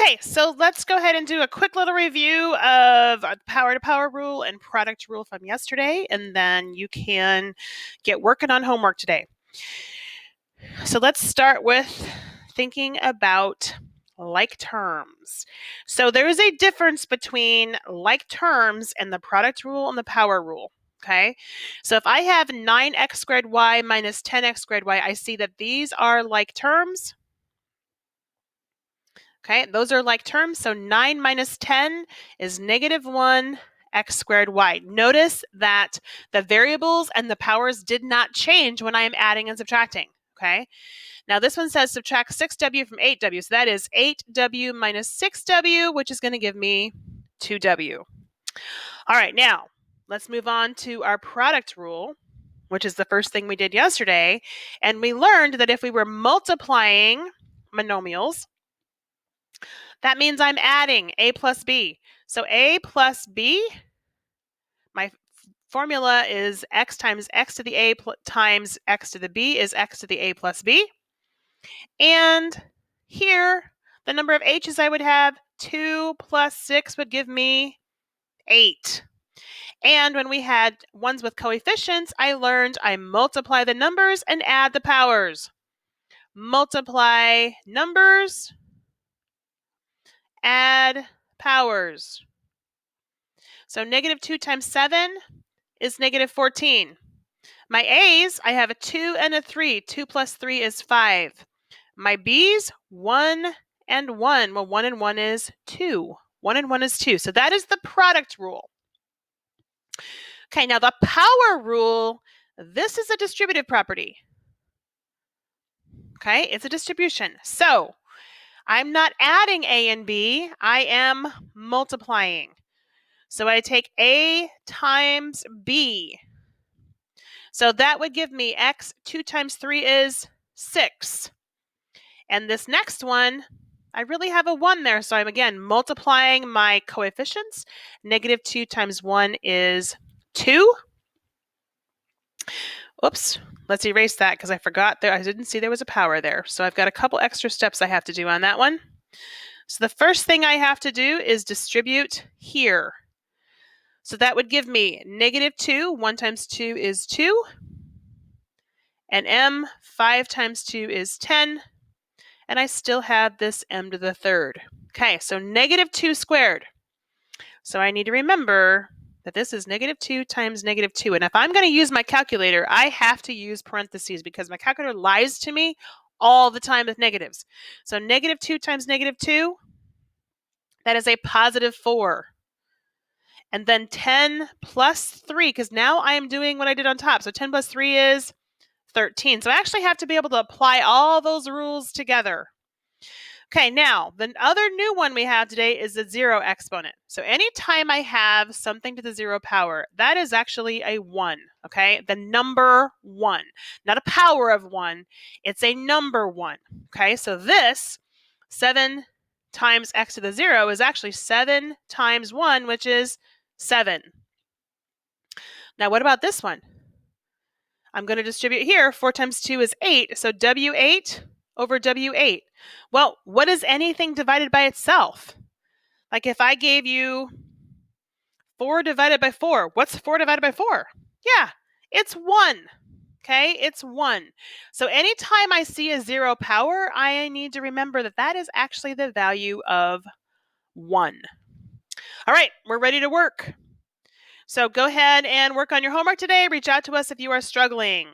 Okay, so let's go ahead and do a quick little review of power-to-power rule and product rule from yesterday, and then you can get working on homework today. So let's start with thinking about like terms. So there is a difference between like terms and the product rule and the power rule. Okay, so if I have 9x squared y minus 10x squared y, I see that these are like terms. Okay, those are like terms. So 9 minus 10 is negative 1 x squared y. Notice that the variables and the powers did not change when I am adding and subtracting. Okay, now this one says subtract 6w from 8w. So that is 8w minus 6w, which is going to give me 2w. All right, now let's move on to our product rule, which is the first thing we did yesterday. And we learned that if we were multiplying monomials, that means I'm adding a plus b. So a plus b, my formula is x times x to the a times x to the b is x to the a plus b. And here, the number of h's I would have, 2 plus 6 would give me 8. And when we had ones with coefficients, I learned I multiply the numbers and add the powers. Multiply numbers, add powers. So negative 2 times 7 is negative 14. My a's, I have a 2 and a 3. 2 plus 3 is 5. My b's, 1 and 1. Well, 1 and 1 is 2. 1 and 1 is 2. So that is the product rule. Okay, now the power rule, this is a distributive property. Okay, it's a distribution. So I'm not adding a and b, I am multiplying. So I take a times b. So that would give me x. 2 times 3 is 6. And this next one, I really have a 1 there. So I'm again multiplying my coefficients. Negative 2 times 1 is 2. Oops, let's erase that because I forgot there. I didn't see there was a power there. So I've got a couple extra steps I have to do on that one. So the first thing I have to do is distribute here. So that would give me negative 2. 1 times 2 is 2. And m, 5 times 2 is 10. And I still have this m to the third. Okay, so negative 2 squared. So I need to remember that this is negative 2 times negative 2. And if I'm going to use my calculator, I have to use parentheses because my calculator lies to me all the time with negatives. So negative 2 times negative 2, that is a positive 4. And then 10 plus 3, because now I am doing what I did on top. So 10 plus 3 is 13. So I actually have to be able to apply all those rules together. Okay, now the other new one we have today is the 0 exponent. So anytime I have something to the 0 power, that is actually a 1, okay? The number 1, not a power of 1, it's a number 1, okay? So this 7 times x to the 0 is actually 7 times 1, which is 7. Now what about this one? I'm going to distribute here. 4 times 2 is 8, so W8 over W8. Well, what is anything divided by itself? Like if I gave you 4 divided by 4, what's 4 divided by 4? Yeah, it's 1. Okay, it's 1. So anytime I see a 0 power, I need to remember that that is actually the value of 1. All right, we're ready to work. So go ahead and work on your homework today. Reach out to us if you are struggling.